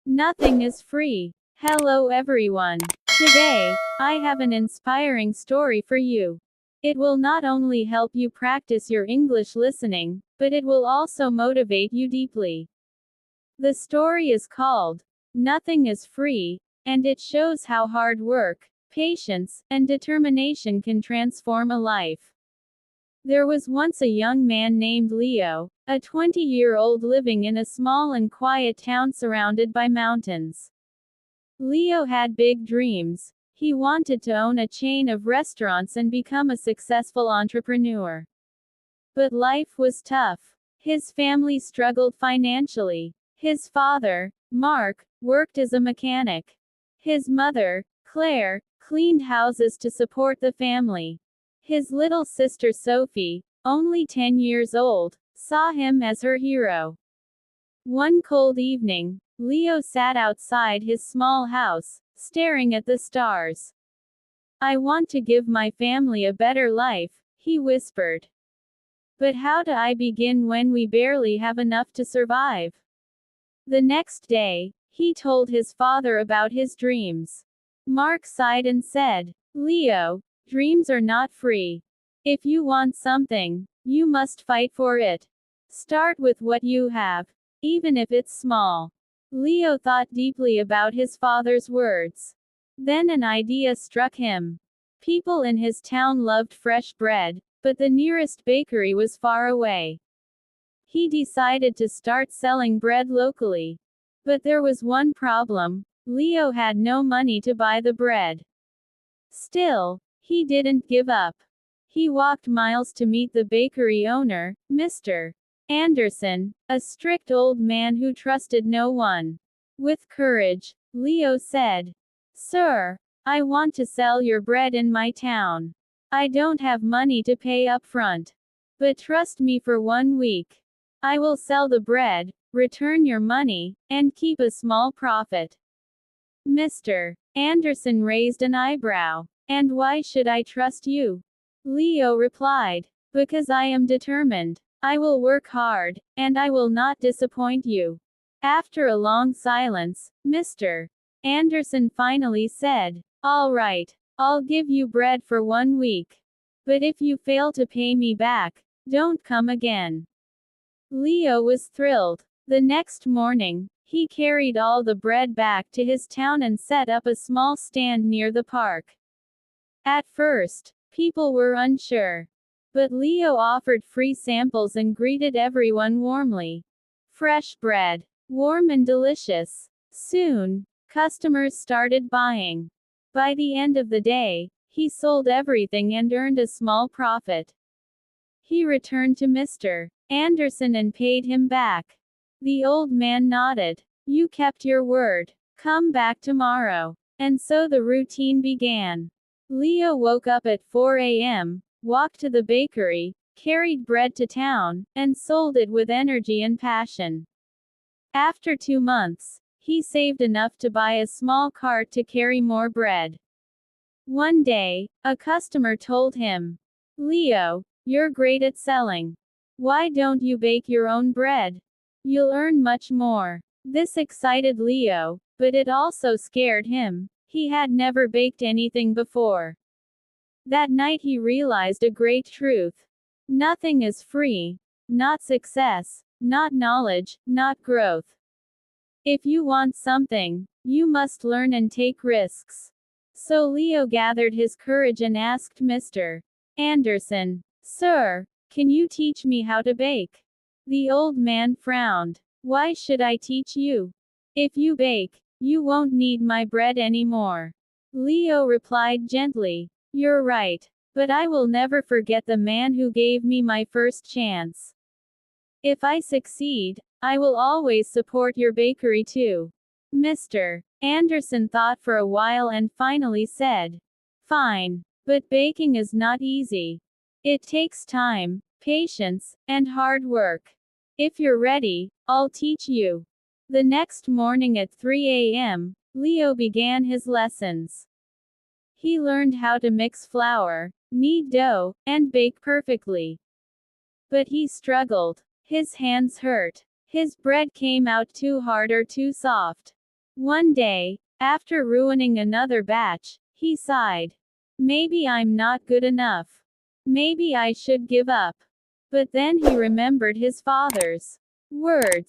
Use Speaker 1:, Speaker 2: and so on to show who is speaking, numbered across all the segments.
Speaker 1: Nothing is free. Hello everyone. Today, I have an inspiring story for you. It will not only help you practice your English listening, but it will also motivate you deeply. The story is called Nothing is Free, and it shows how hard work, patience, and determination can transform a life. There was once a young man named Leo, a 20-year-old living in a small and quiet town surrounded by mountains. Leo had big dreams. He wanted to own a chain of restaurants and become a successful entrepreneur. But life was tough. His family struggled financially. His father, Mark, worked as a mechanic. His mother, Claire, cleaned houses to support the family. His little sister Sophie, only 10 years old, saw him as her hero. One cold evening, Leo sat outside his small house, staring at the stars. "I want to give my family a better life," he whispered. "But how do I begin when we barely have enough to survive?" The next day, he told his father about his dreams. Mark sighed and said, "Leo, dreams are not free. If you want something, you must fight for it. Start with what you have, even if it's small." Leo thought deeply about his father's words. Then an idea struck him. People in his town loved fresh bread, but the nearest bakery was far away. He decided to start selling bread locally. But there was one problem: Leo had no money to buy the bread. Still, he didn't give up. He walked miles to meet the bakery owner, Mr. Anderson, a strict old man who trusted no one. With courage, Leo said, "Sir, I want to sell your bread in my town. I don't have money to pay up front. But trust me for 1 week. I will sell the bread, return your money, and keep a small profit." Mr. Anderson raised an eyebrow. "And why should I trust you?" Leo replied, "Because I am determined. I will work hard, and I will not disappoint you." After a long silence, Mr. Anderson finally said, "All right, I'll give you bread for 1 week. But if you fail to pay me back, don't come again." Leo was thrilled. The next morning, he carried all the bread back to his town and set up a small stand near the park. At first, people were unsure. But Leo offered free samples and greeted everyone warmly. Fresh bread, warm and delicious. Soon, customers started buying. By the end of the day, he sold everything and earned a small profit. He returned to Mr. Anderson and paid him back. The old man nodded. "You kept your word. Come back tomorrow." And so the routine began. Leo woke up at 4 a.m., walked to the bakery, carried bread to town, and sold it with energy and passion. After 2 months, he saved enough to buy a small cart to carry more bread. One day, a customer told him, "Leo, you're great at selling. Why don't you bake your own bread? You'll earn much more." This excited Leo, but it also scared him. He had never baked anything before. That night he realized a great truth. Nothing is free. Not success, not knowledge, not growth. If you want something, you must learn and take risks. So Leo gathered his courage and asked Mr. Anderson, "Sir, can you teach me how to bake?" The old man frowned. "Why should I teach you? If you bake, you won't need my bread anymore." Leo replied gently, "You're right. But I will never forget the man who gave me my first chance. If I succeed, I will always support your bakery too." Mr. Anderson thought for a while and finally said, "Fine. But baking is not easy. It takes time, patience, and hard work. If you're ready, I'll teach you." The next morning at 3 a.m., Leo began his lessons. He learned how to mix flour, knead dough, and bake perfectly. But he struggled. His hands hurt. His bread came out too hard or too soft. One day, after ruining another batch, he sighed. Maybe I'm not good enough. Maybe I should give up. But then he remembered his father's words.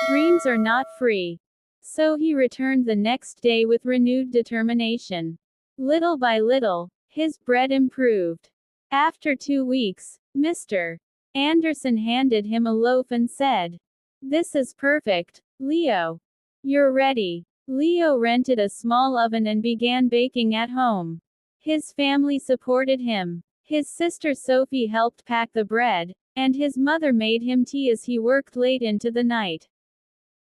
Speaker 1: Dreams are not free. So he returned the next day with renewed determination. Little by little, his bread improved. After 2 weeks, Mr. Anderson handed him a loaf and said, "This is perfect, Leo. You're ready." Leo rented a small oven and began baking at home. His family supported him. His sister Sophie helped pack the bread, and his mother made him tea as he worked late into the night.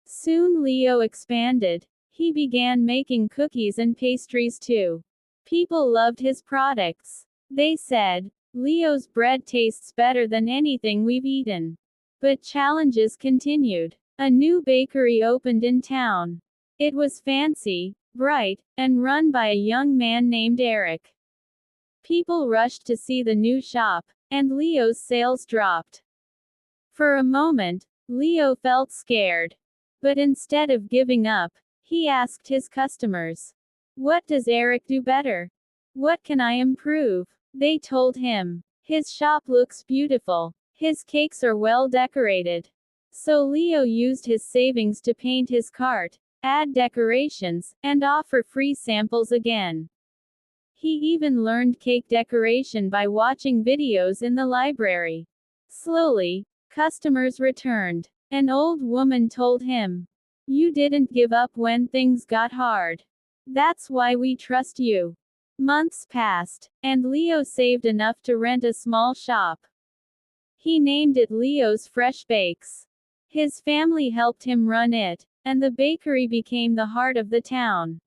Speaker 1: Soon Leo expanded. He began making cookies and pastries too. People loved his products. They said, "Leo's bread tastes better than anything we've eaten." But challenges continued. A new bakery opened in town. It was fancy, bright, and run by a young man named Eric. People rushed to see the new shop, and Leo's sales dropped. For a moment, Leo felt scared. But instead of giving up, he asked his customers, "What does Eric do better? What can I improve?" They told him, "His shop looks beautiful. His cakes are well decorated." So Leo used his savings to paint his cart, add decorations, and offer free samples again. He even learned cake decoration by watching videos in the library. Slowly, customers returned. An old woman told him, "You didn't give up when things got hard. That's why we trust you." Months passed, and Leo saved enough to rent a small shop. He named it Leo's Fresh Bakes. His family helped him run it, and the bakery became the heart of the town.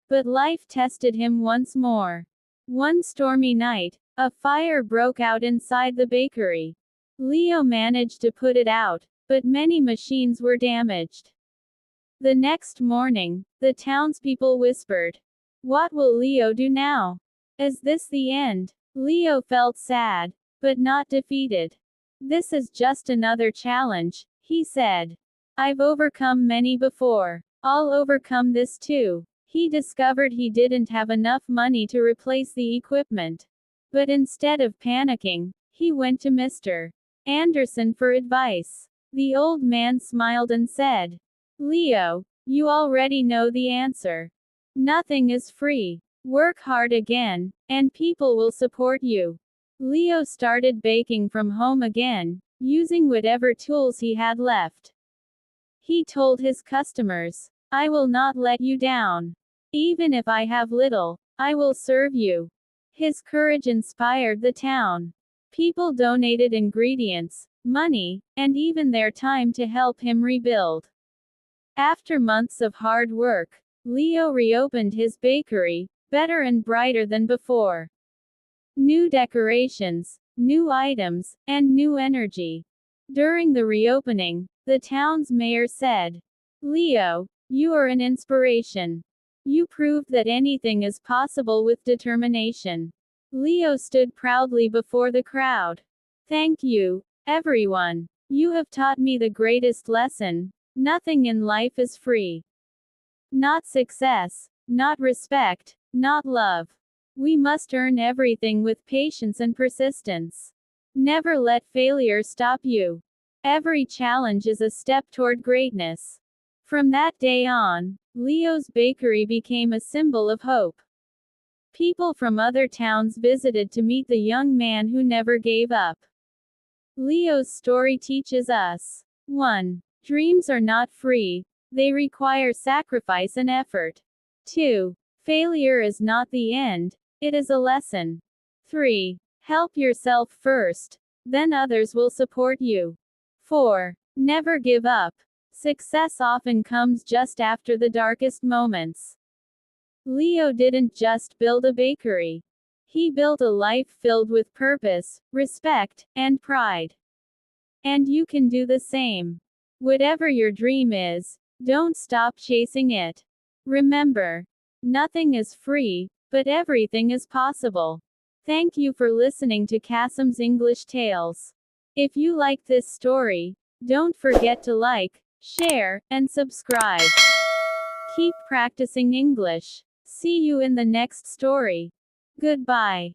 Speaker 1: But life tested him once more. One stormy night, a fire broke out inside the bakery. Leo managed to put it out, but many machines were damaged. The next morning, the townspeople whispered, "What will Leo do now? Is this the end?" Leo felt sad, but not defeated. "This is just another challenge," he said. "I've overcome many before. I'll overcome this too." He discovered he didn't have enough money to replace the equipment. But instead of panicking, he went to Mr. Anderson for advice. The old man smiled and said, "Leo, you already know the answer. Nothing is free. Work hard again, and people will support you." Leo started baking from home again, using whatever tools he had left. He told his customers, "I will not let you down. Even if I have little, I will serve you." His courage inspired the town. People donated ingredients, money, and even their time to help him rebuild. After months of hard work, Leo reopened his bakery, better and brighter than before. New decorations, new items, and new energy. During the reopening, the town's mayor said, "Leo, you are an inspiration. You proved that anything is possible with determination." Leo stood proudly before the crowd. "Thank you, everyone. You have taught me the greatest lesson. Nothing in life is free. Not success, not respect, not love. We must earn everything with patience and persistence. Never let failure stop you. Every challenge is a step toward greatness." From that day on, Leo's bakery became a symbol of hope. People from other towns visited to meet the young man who never gave up. Leo's story teaches us 1. Dreams are not free, they require sacrifice and effort. 2. Failure is not the end, it is a lesson. 3. Help yourself first, then others will support you. 4. Never give up. Success often comes just after the darkest moments. Leo didn't just build a bakery. He built a life filled with purpose, respect, and pride. And you can do the same. Whatever your dream is, don't stop chasing it. Remember, nothing is free, but everything is possible. Thank you for listening to Qasim's English Tales. If you like this story, don't forget to like, share, and subscribe. Keep practicing English. See you in the next story. Goodbye.